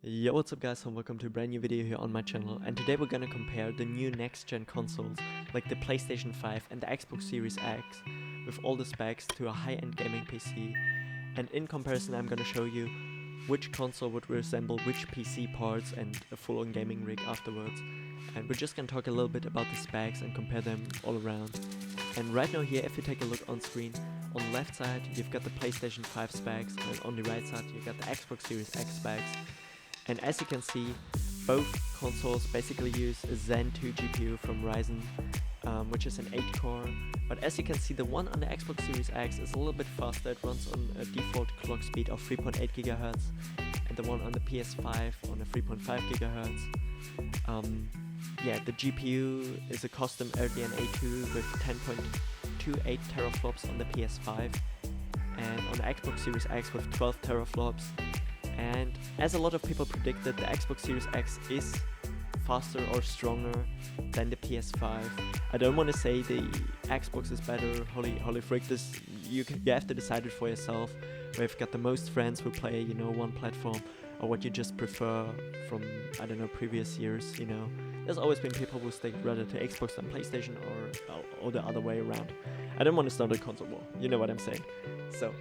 Yo, what's up guys, and welcome to a brand new video here on my channel, and today we're gonna compare the new next-gen consoles like the PlayStation 5 and the Xbox Series X with all the specs to a high-end gaming PC, and in comparison I'm gonna show you which console would resemble which PC parts and a full-on gaming rig afterwards. And we're just gonna talk a little bit about the specs and compare them all around. And right now here, if you take a look on screen, on the left side you've got the PlayStation 5 specs, and on the right side you've got the Xbox Series X specs. And as you can see, both consoles basically use a Zen 2 GPU from Ryzen, which is an 8-core. But as you can see, the one on the Xbox Series X is a little bit faster. It runs on a default clock speed of 3.8 GHz, and the one on the PS5 on a 3.5 GHz. Yeah, the GPU is a custom RDNA2 with 10.28 teraflops on the PS5, and on the Xbox Series X with 12 teraflops. And as a lot of people predicted, the Xbox Series X is faster or stronger than the PS5. I don't want to say the Xbox is better, holy frick, this you have to decide it for yourself. We've got the most friends who play, one platform, or what you just prefer from, I don't know, previous years, There's always been people who stick rather to Xbox than PlayStation, or the other way around. I don't want to start a console war, you know what I'm saying. So,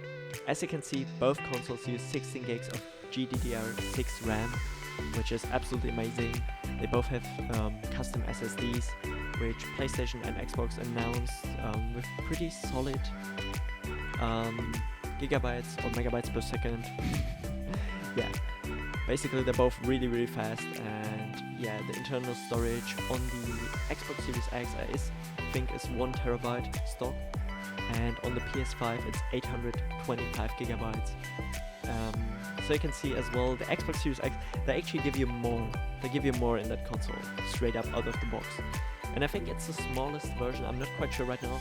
as you can see, both consoles use 16 gigs of GDDR6 RAM, which is absolutely amazing. They both have custom SSDs, which PlayStation and Xbox announced with pretty solid gigabytes or megabytes per second. Yeah, basically they're both really fast, and yeah, the internal storage on the Xbox Series X I think is 1 terabyte stock, and on the PS5 it's 825 gigabytes. So you can see as well, the Xbox Series X, they actually give you more. They give you more in that console, straight up out of the box. And I think it's the smallest version, I'm not quite sure right now,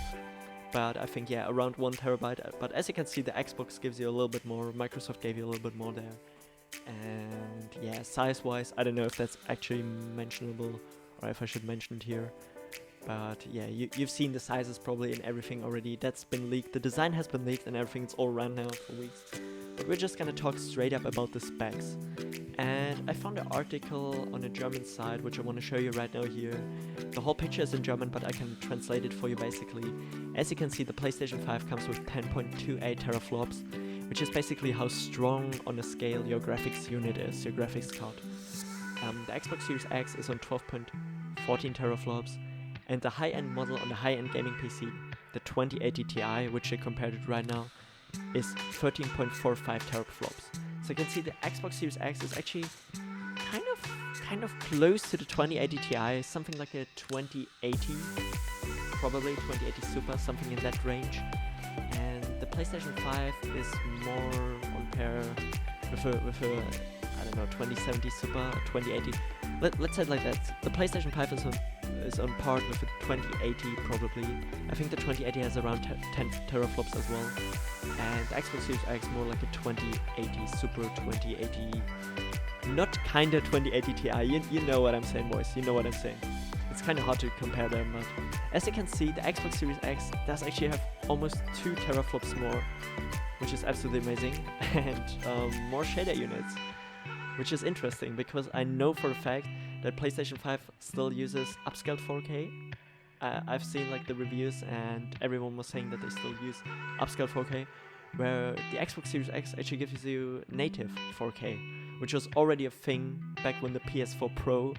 but I think, yeah, around 1 terabyte. But as you can see, the Xbox gives you a little bit more, Microsoft gave you a little bit more there. And yeah, size-wise, I don't know if that's actually mentionable, or if I should mention it here. But yeah, you've seen the sizes probably in everything already. That's been leaked, the design has been leaked and everything, it's all around now for weeks. But we're just gonna talk straight up about the specs. And I found an article on a German site, which I want to show you right now here. The whole picture is in German, but I can translate it for you basically. As you can see, the PlayStation 5 comes with 10.28 teraflops, which is basically how strong on a scale your graphics unit is, your graphics card. The Xbox Series X is on 12.14 teraflops, and the high-end model on the high-end gaming PC, the 2080 Ti, which they compared it right now, is 13.45 teraflops. So you can see the Xbox Series X is actually kind of close to the 2080 Ti, something like a 2080, probably 2080 Super, something in that range. And the PlayStation 5 is more on pair with a I don't know, 2070 Super, or 2080. Let's say it like that. The PlayStation 5 is on par with the 2080 probably. I think the 2080 has around 10 teraflops as well. And the Xbox Series X more like a 2080 Super, 2080, not kinda 2080 Ti. You know what I'm saying, boys. You know what I'm saying. It's kind of hard to compare them, but as you can see, the Xbox Series X does actually have almost 2 teraflops more, which is absolutely amazing, and more shader units, which is interesting because I know for a fact that PlayStation 5 still uses upscaled 4K. I've seen like the reviews, and everyone was saying that they still use upscaled 4K, where the Xbox Series X actually gives you native 4K, which was already a thing back when the PS4 Pro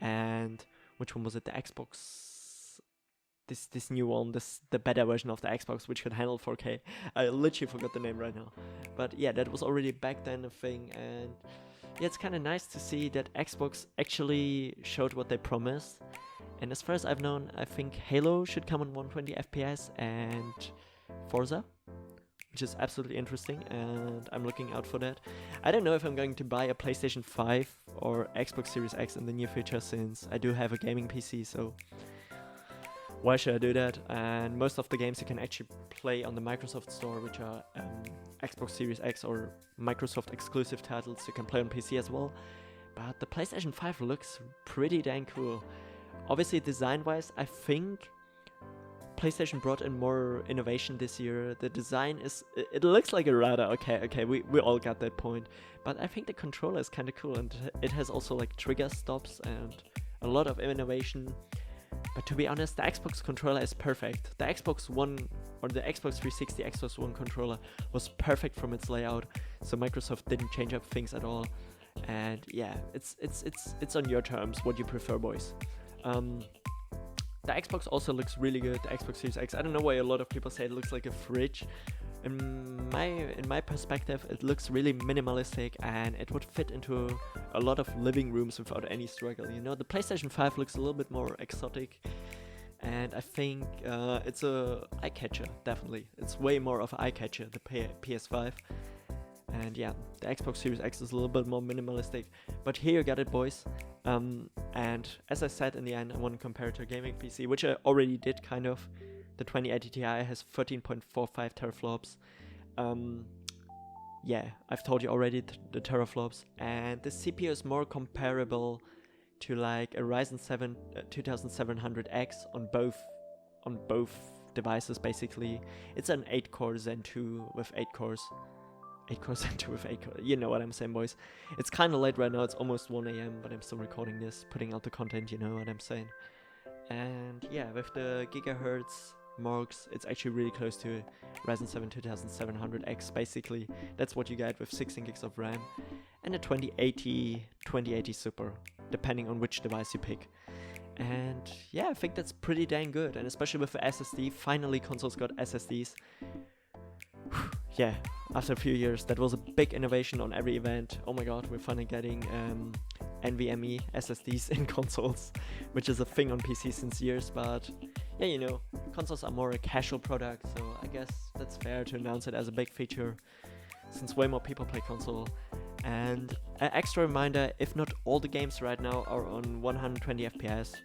and which one was it? The Xbox, this new one, the better version of the Xbox, which could handle 4K. I literally forgot the name right now, but yeah, that was already back then a thing, and yeah, it's kind of nice to see that Xbox actually showed what they promised. And as far as I've known, I think Halo should come on 120 FPS and Forza, which is absolutely interesting, and I'm looking out for that. I don't know if I'm going to buy a PlayStation 5 or Xbox Series X in the near future, since I do have a gaming PC, so why should I do that? And most of the games you can actually play on the Microsoft Store, which are Xbox Series X or Microsoft exclusive titles, you can play on PC as well. But the PlayStation 5 looks pretty dang cool. Obviously design-wise, I think PlayStation brought in more innovation this year. The design is, it looks like a radar. Okay, we all got that point. But I think the controller is kind of cool, and it has also like trigger stops and a lot of innovation. But to be honest, the Xbox controller is perfect. The Xbox One, or the Xbox 360 Xbox One controller was perfect from its layout, so Microsoft didn't change up things at all. And yeah, it's on your terms, what you prefer, boys. The Xbox also looks really good, the Xbox Series X. I don't know why a lot of people say it looks like a fridge. In my perspective, it looks really minimalistic, and it would fit into a lot of living rooms without any struggle. You know, the PlayStation 5 looks a little bit more exotic, and I think it's a eye catcher, definitely. It's way more of an eye catcher, the PS5. And yeah, the Xbox Series X is a little bit more minimalistic, but here you got it, boys. And as I said in the end, I want to compare it to a gaming PC, which I already did kind of. The 2080 Ti has 13.45 teraflops. Yeah, I've told you already the teraflops, and the CPU is more comparable to like a Ryzen 7 2700X on both devices. Basically, it's an 8-core Zen 2 with 8 cores. 8 cores Zen 2 with 8 cores. You know what I'm saying, boys. It's kind of late right now. It's almost 1 a.m., but I'm still recording this, putting out the content. You know what I'm saying. And yeah, with the gigahertz marks, it's actually really close to Ryzen 7 2700X. Basically, that's what you get with 16 gigs of RAM and a 2080 Super, depending on which device you pick. And yeah, I think that's pretty dang good, and especially with the SSD. Finally, consoles got SSDs. Yeah, after a few years, that was a big innovation on every event. Oh my god, we're finally getting NVMe SSDs in consoles, which is a thing on PC since years. But yeah, you know, consoles are more a casual product, so I guess that's fair to announce it as a big feature, since way more people play console. And an extra reminder, if not all the games right now are on 120 FPS,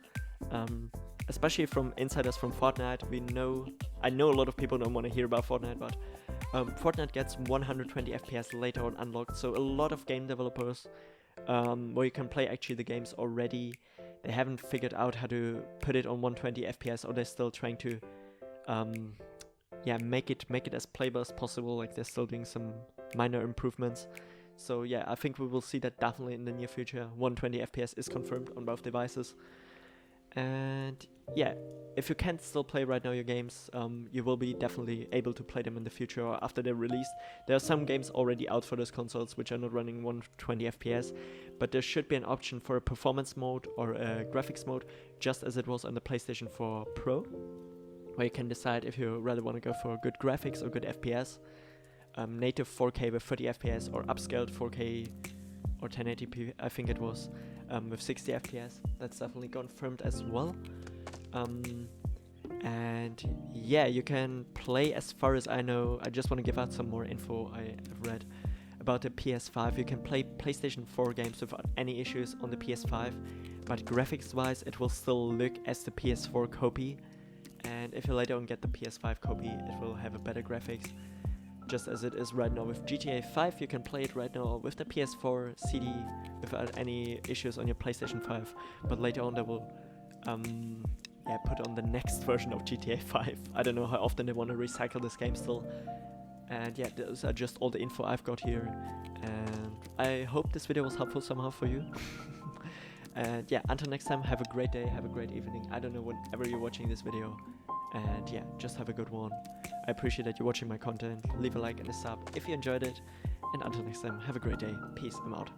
especially from insiders from Fortnite. I know a lot of people don't want to hear about Fortnite, but Fortnite gets 120 FPS later on unlocked, so a lot of game developers where you can play actually the games already, they haven't figured out how to put it on 120 FPS, or they're still trying to make it as playable as possible. Like, they're still doing some minor improvements. So yeah, I think we will see that definitely in the near future. 120 FPS is confirmed on both devices. And yeah, if you can't still play right now your games, you will be definitely able to play them in the future or after they're released. There are some games already out for those consoles which are not running 120 FPS, but there should be an option for a performance mode or a graphics mode, just as it was on the PlayStation 4 Pro, where you can decide if you rather want to go for good graphics or good FPS, native 4K with 30 FPS or upscaled 4K or 1080p, I think it was, with 60 FPS. That's definitely confirmed as well. And yeah, you can play, as far as I know. I just want to give out some more info I've read about the PS5. You can play PlayStation 4 games without any issues on the PS5, but graphics wise it will still look as the PS4 copy, and if you later on get the PS5 copy, it will have a better graphics. Just as it is right now with GTA 5, you can play it right now with the PS4 CD without any issues on your PlayStation 5. But later on they will put on the next version of GTA 5. I don't know how often they want to recycle this game still. And yeah, those are just all the info I've got here. And I hope this video was helpful somehow for you. And yeah, until next time, have a great day, have a great evening. I don't know whenever you're watching this video. And yeah, just have a good one. I appreciate that you're watching my content. Leave a like and a sub if you enjoyed it. And until next time, have a great day. Peace, I'm out.